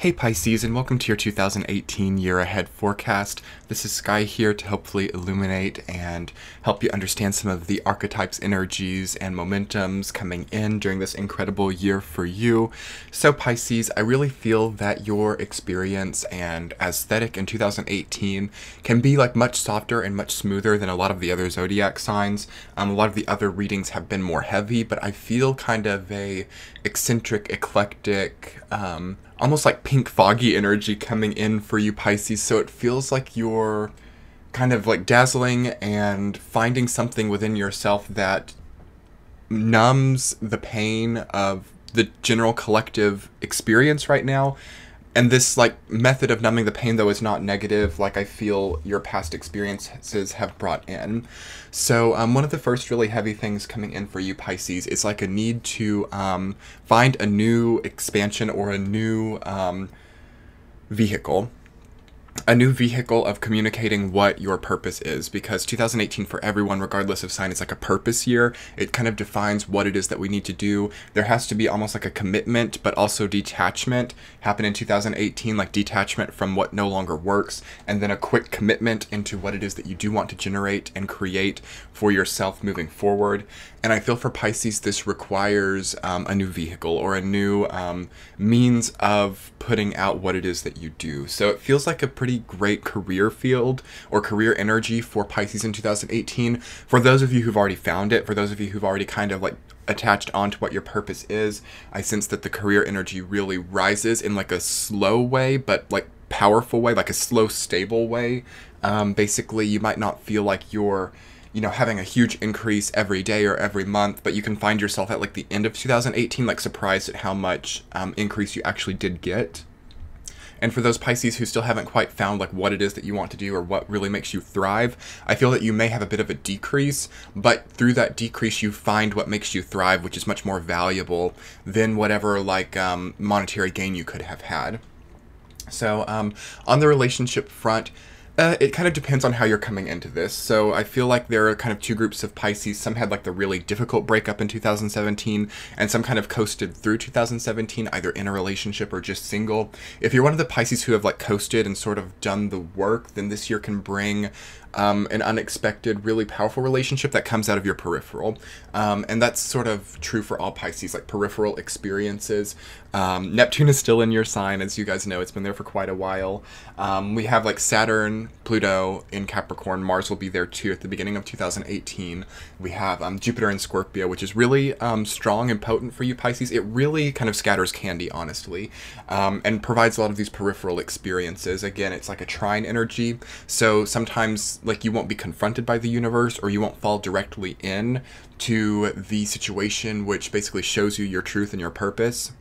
Hey Pisces, and welcome to your 2018 year ahead forecast. This is Sky here to hopefully illuminate and help you understand some of the archetypes, energies, and momentums coming in during this incredible year for you. So Pisces, I really feel that your experience and aesthetic in 2018 can be like much softer and much smoother than a lot of the other zodiac signs. A lot of the other readings have been more heavy, but I feel kind of a eccentric, eclectic, almost like pink foggy energy coming in for you Pisces. So it feels like you're kind of like dazzling and finding something within yourself that numbs the pain of the general collective experience right now. And this like method of numbing the pain though is not negative like I feel your past experiences have brought in. So one of the first really heavy things coming in for you Pisces is like a need to find a new expansion or a new vehicle. A new vehicle of communicating what your purpose is, because 2018 for everyone, regardless of sign, is like a purpose year. It kind of defines what it is that we need to do. There has to be almost like a commitment, but also detachment happen in 2018, like detachment from what no longer works, and then a quick commitment into what it is that you do want to generate and create for yourself moving forward. And I feel for Pisces, this requires a new vehicle or a new means of putting out what it is that you do. So it feels like a pretty great career field or career energy for Pisces in 2018. For those of you who've already found it, for those of you who've already kind of like attached onto what your purpose is, I sense that the career energy really rises in like a slow way, but like powerful way, like a slow, stable way. Basically, you might not feel like you're having a huge increase every day or every month, but you can find yourself at like the end of 2018, like surprised at how much increase you actually did get. And for those Pisces who still haven't quite found like what it is that you want to do or what really makes you thrive, I feel that you may have a bit of a decrease, but through that decrease you find what makes you thrive, which is much more valuable than whatever like monetary gain you could have had. So on the relationship front, it kind of depends on how you're coming into this. So I feel like there are kind of two groups of Pisces. Some had like the really difficult breakup in 2017, and some kind of coasted through 2017, either in a relationship or just single. If you're one of the Pisces who have like coasted and sort of done the work, then this year can bring an unexpected, really powerful relationship that comes out of your peripheral. And that's sort of true for all Pisces, like peripheral experiences. Neptune is still in your sign, as you guys know. It's been there for quite a while. We have like Saturn, Pluto in Capricorn. Mars will be there too at the beginning of 2018. We have Jupiter in Scorpio, which is really strong and potent for you Pisces. It really kind of scatters candy, honestly, and provides a lot of these peripheral experiences. Again, it's like a trine energy, so sometimes like you won't be confronted by the universe, or you won't fall directly in to the situation which basically shows you your truth and your purpose.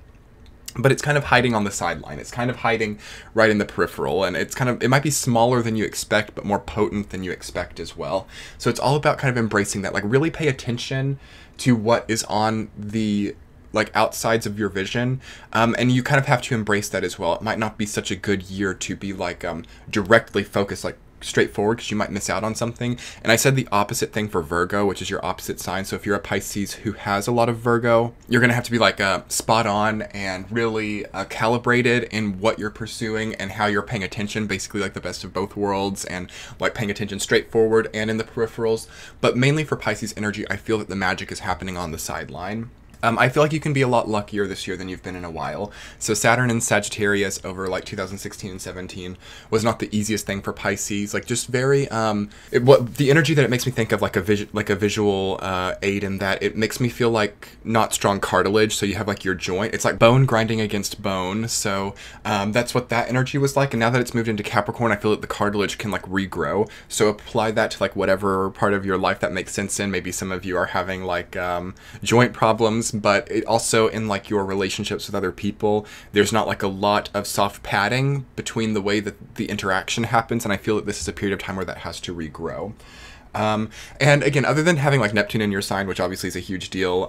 But it's kind of hiding on the sideline. It's kind of hiding right in the peripheral, and it might be smaller than you expect, but more potent than you expect as well. So it's all about kind of embracing that, like really pay attention to what is on the like outsides of your vision, and you kind of have to embrace that as well. It might not be such a good year to be like directly focused, like straightforward, because you might miss out on something. And I said the opposite thing for Virgo, which is your opposite sign. So if you're a Pisces who has a lot of Virgo, you're gonna have to be like spot on and really calibrated in what you're pursuing and how you're paying attention, basically like the best of both worlds, and like paying attention straightforward and in the peripherals. But mainly for Pisces energy, I feel that the magic is happening on the sideline. I feel like you can be a lot luckier this year than you've been in a while. So Saturn in Sagittarius over like 2016 and 17 was not the easiest thing for Pisces. Like just very the energy that it makes me think of like a visual aid, in that it makes me feel like not strong cartilage. So you have like your joint. It's like bone grinding against bone. So that's what that energy was like. And now that it's moved into Capricorn, I feel that the cartilage can like regrow. So apply that to like whatever part of your life that makes sense in. Maybe some of you are having like joint problems, but it also in like your relationships with other people, there's not like a lot of soft padding between the way that the interaction happens, and I feel that this is a period of time where that has to regrow. And again, other than having like Neptune in your sign, which obviously is a huge deal,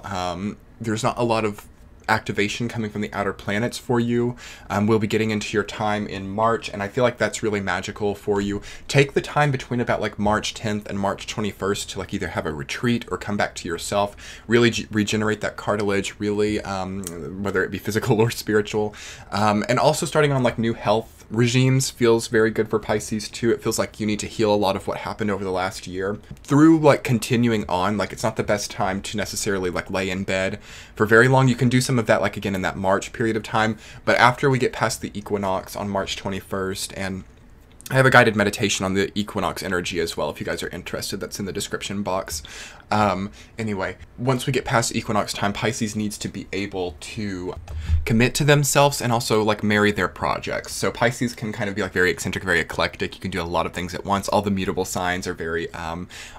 there's not a lot of activation coming from the outer planets for you. We'll be getting into your time in March, and I feel like that's really magical for you. Take the time between about like March 10th and March 21st to like either have a retreat or come back to yourself, really regenerate that cartilage, really, whether it be physical or spiritual. And also starting on like new health regimes feels very good for Pisces too. It feels like you need to heal a lot of what happened over the last year. Through like continuing on, like it's not the best time to necessarily like lay in bed for very long. You can do some of that like again in that March period of time, but after we get past the equinox on March 21st, and I have a guided meditation on the equinox energy as well if you guys are interested. That's in the description box. Anyway, once we get past equinox time, Pisces needs to be able to commit to themselves and also like marry their projects. So Pisces can kind of be like very eccentric, very eclectic. You can do a lot of things at once. All the mutable signs are very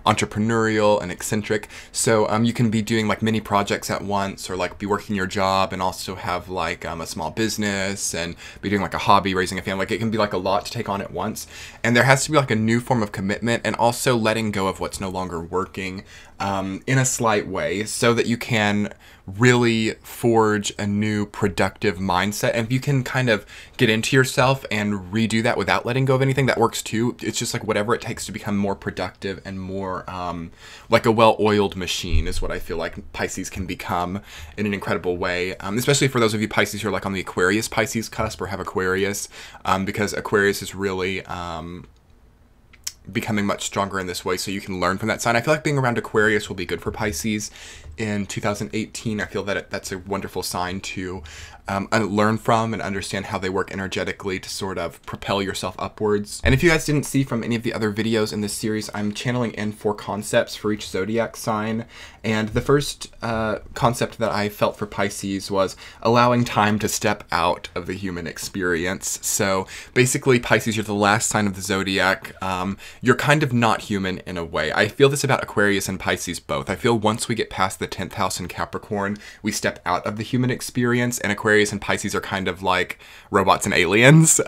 entrepreneurial and eccentric. So you can be doing like many projects at once, or like be working your job and also have like a small business and be doing like a hobby, raising a family. Like it can be like a lot to take on at once. And there has to be like a new form of commitment and also letting go of what's no longer working in a slight way, so that you can really forge a new productive mindset. And if you can kind of get into yourself and redo that without letting go of anything, that works too. It's just like whatever it takes to become more productive and more like a well-oiled machine is what I feel like Pisces can become in an incredible way, especially for those of you Pisces who are like on the Aquarius Pisces cusp or have Aquarius, because Aquarius is really becoming much stronger in this way, so you can learn from that sign. I feel like being around Aquarius will be good for Pisces in 2018. I feel that that's a wonderful sign to learn from and understand how they work energetically to sort of propel yourself upwards. And if you guys didn't see from any of the other videos in this series, I'm channeling in 4 concepts for each zodiac sign. And the first concept that I felt for Pisces was allowing time to step out of the human experience. So basically, Pisces, you're the last sign of the zodiac. You're kind of not human in a way. I feel this about Aquarius and Pisces both. I feel once we get past the 10th house in Capricorn, we step out of the human experience, and Aquarius and Pisces are kind of like robots and aliens.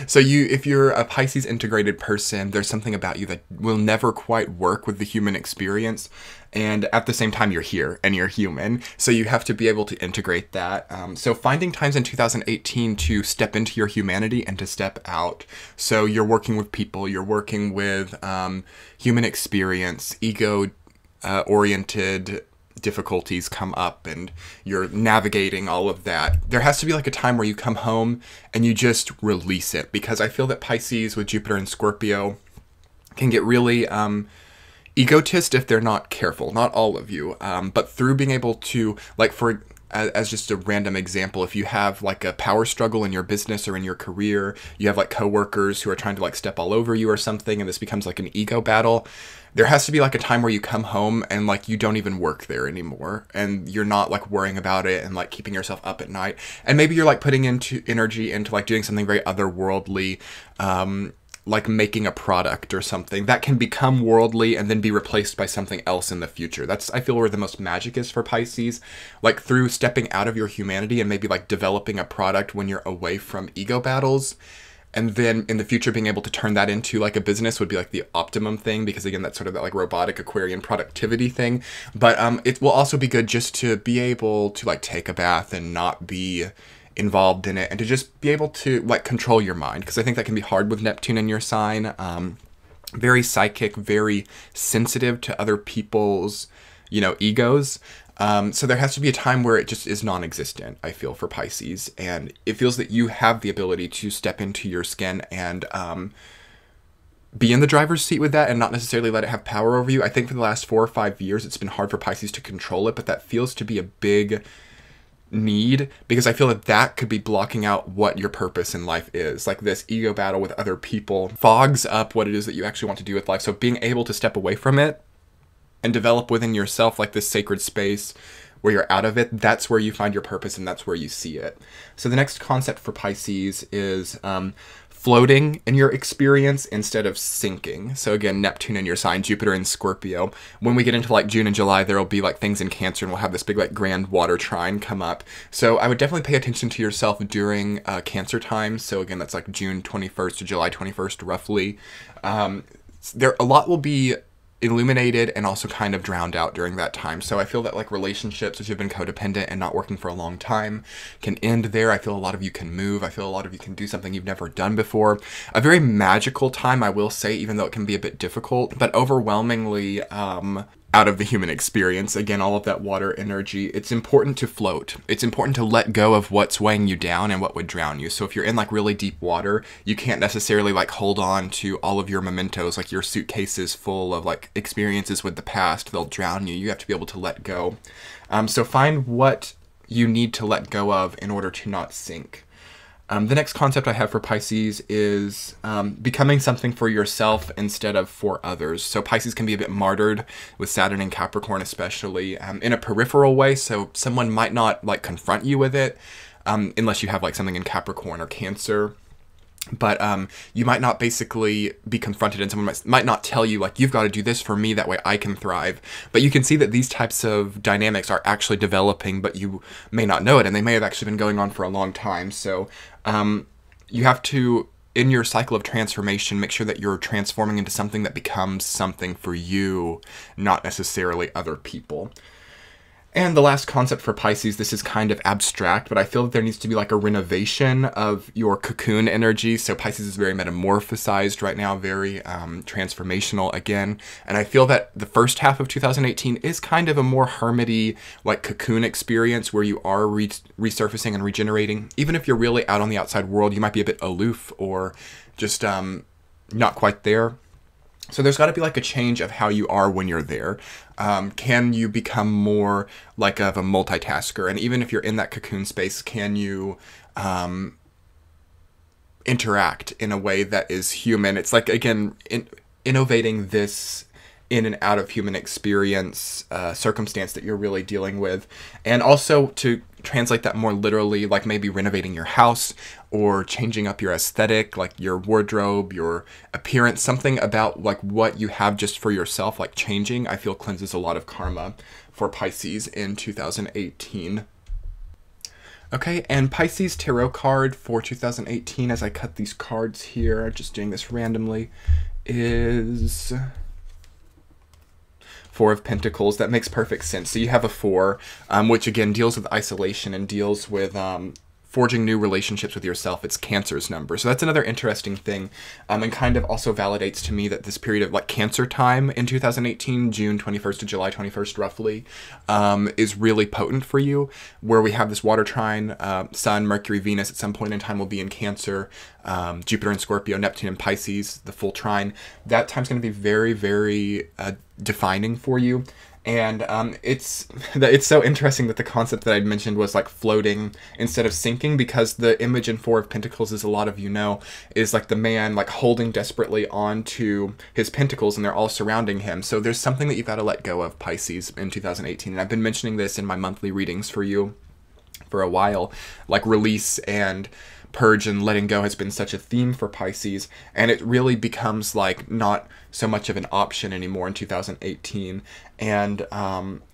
So if you're a Pisces integrated person, there's something about you that will never quite work with the human experience. And at the same time, you're here and you're human. So you have to be able to integrate that. So finding times in 2018 to step into your humanity and to step out. So you're working with people, you're working with human experience, ego oriented difficulties come up, and you're navigating all of that. There has to be like a time where you come home and you just release it, because I feel that Pisces with Jupiter and Scorpio can get really egotist if they're not careful. Not all of you, but through being able to, like, for as just a random example, if you have like a power struggle in your business or in your career, you have like coworkers who are trying to like step all over you or something, and this becomes like an ego battle. There has to be like a time where you come home and like you don't even work there anymore, and you're not like worrying about it and like keeping yourself up at night. And maybe you're like putting into energy into like doing something very otherworldly, like making a product or something that can become worldly and then be replaced by something else in the future. That's, I feel, where the most magic is for Pisces, like through stepping out of your humanity and maybe like developing a product when you're away from ego battles. And then in the future, being able to turn that into like a business would be like the optimum thing, because again, that's sort of that like robotic Aquarian productivity thing. But it will also be good just to be able to like take a bath and not be involved in it, and to just be able to like control your mind, because I think that can be hard with Neptune in your sign. Very psychic, very sensitive to other people's, egos. So there has to be a time where it just is non-existent, I feel, for Pisces, and it feels that you have the ability to step into your skin and be in the driver's seat with that and not necessarily let it have power over you. I think for the last 4 or 5 years, it's been hard for Pisces to control it, but that feels to be a big need, because I feel that could be blocking out what your purpose in life is. Like this ego battle with other people fogs up what it is that you actually want to do with life. So being able to step away from it and develop within yourself like this sacred space where you're out of it, that's where you find your purpose and that's where you see it. So the next concept for Pisces is floating in your experience instead of sinking. So again, Neptune in your sign, Jupiter in Scorpio. When we get into like June and July, there will be like things in Cancer, and we'll have this big like grand water trine come up. So I would definitely pay attention to yourself during Cancer time. So again, that's like June 21st to July 21st, roughly. A lot will be illuminated and also kind of drowned out during that time. So I feel that like relationships which have been codependent and not working for a long time can end there. I feel a lot of you can move. I feel a lot of you can do something you've never done before. A very magical time, I will say, even though it can be a bit difficult, but overwhelmingly out of the human experience. Again, all of that water energy. It's important to float. It's important to let go of what's weighing you down and what would drown you. So if you're in like really deep water, you can't necessarily like hold on to all of your mementos, like your suitcases full of like experiences with the past. They'll drown you. You have to be able to let go. So find what you need to let go of in order to not sink. The next concept I have for Pisces is becoming something for yourself instead of for others. So Pisces can be a bit martyred with Saturn and Capricorn especially in a peripheral way. So someone might not like confront you with it unless you have like something in Capricorn or Cancer. But you might not basically be confronted and someone might not tell you, like, you've got to do this for me, that way I can thrive. But you can see that these types of dynamics are actually developing, but you may not know it, and they may have actually been going on for a long time. So you have to, in your cycle of transformation, make sure that you're transforming into something that becomes something for you, not necessarily other people. And the last concept for Pisces, this is kind of abstract, but I feel that there needs to be like a renovation of your cocoon energy. So Pisces is very metamorphosized right now, very transformational again. And I feel that the first half of 2018 is kind of a more hermity, like cocoon experience where you are resurfacing and regenerating. Even if you're really out on the outside world, you might be a bit aloof or just not quite there. So there's got to be like a change of how you are when you're there. Can you become more like of a multitasker? And even if you're in that cocoon space, can you interact in a way that is human? It's like, again, innovating this in and out of human experience circumstance that you're really dealing with. And also to translate that more literally, like maybe renovating your house or changing up your aesthetic, like your wardrobe, your appearance, something about like what you have just for yourself, like changing, I feel cleanses a lot of karma for Pisces in 2018. Okay, and Pisces tarot card for 2018, as I cut these cards here, just doing this randomly, is Four of Pentacles. That makes perfect sense. So you have a 4, which again deals with isolation and deals with forging new relationships with yourself. It's Cancer's number. So that's another interesting thing, and kind of also validates to me that this period of like Cancer time in 2018, June 21st to July 21st roughly, is really potent for you, where we have this water trine, Sun, Mercury, Venus at some point in time will be in Cancer, Jupiter in Scorpio, Neptune in Pisces, the full trine. That time's going to be very, very defining for you. And it's so interesting that the concept that I'd mentioned was like floating instead of sinking, because the image in Four of Pentacles, as a lot of you know, is like the man like holding desperately onto his pentacles and they're all surrounding him. So there's something that you've got to let go of, Pisces, in 2018. And I've been mentioning this in my monthly readings for you for a while, like release and purge and letting go has been such a theme for Pisces, and it really becomes like not so much of an option anymore in 2018. And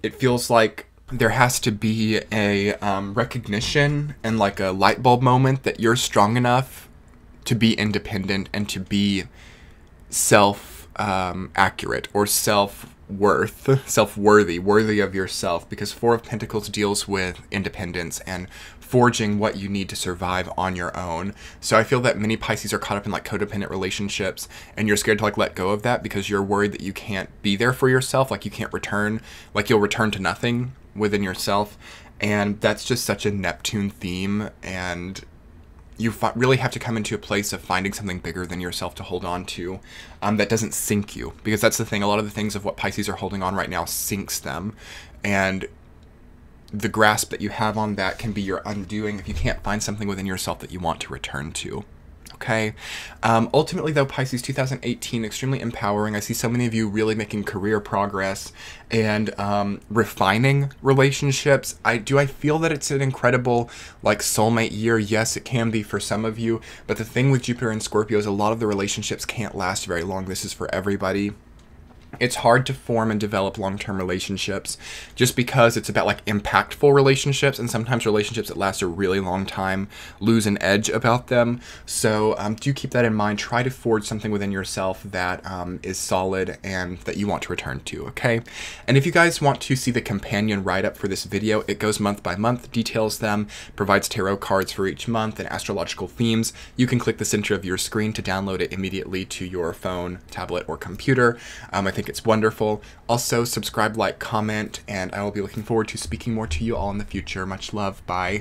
it feels like there has to be a recognition and like a light bulb moment that you're strong enough to be independent and to be self-accurate or self-worthy, worthy of yourself, because Four of Pentacles deals with independence and forging what you need to survive on your own. So I feel that many Pisces are caught up in like codependent relationships, and you're scared to like let go of that because you're worried that you can't be there for yourself, like you can't return, like you'll return to nothing within yourself. And that's just such a Neptune theme, and you really have to come into a place of finding something bigger than yourself to hold on to, that doesn't sink you. Because that's the thing, a lot of the things of what Pisces are holding on right now sinks them. And the grasp that you have on that can be your undoing if you can't find something within yourself that you want to return to. Okay. Ultimately, though, Pisces 2018, extremely empowering. I see so many of you really making career progress and refining relationships. I feel that it's an incredible like soulmate year. Yes, it can be for some of you, but the thing with Jupiter and Scorpio is a lot of the relationships can't last very long. This is for everybody. It's hard to form and develop long-term relationships just because it's about like impactful relationships, and sometimes relationships that last a really long time lose an edge about them. So do keep that in mind. Try to forge something within yourself that is solid and that you want to return to, okay? And if you guys want to see the companion write-up for this video, it goes month by month, details them, provides tarot cards for each month and astrological themes. You can click the center of your screen to download it immediately to your phone, tablet, or computer. I think it's wonderful. Also, subscribe, like, comment, and I will be looking forward to speaking more to you all in the future. Much love. Bye.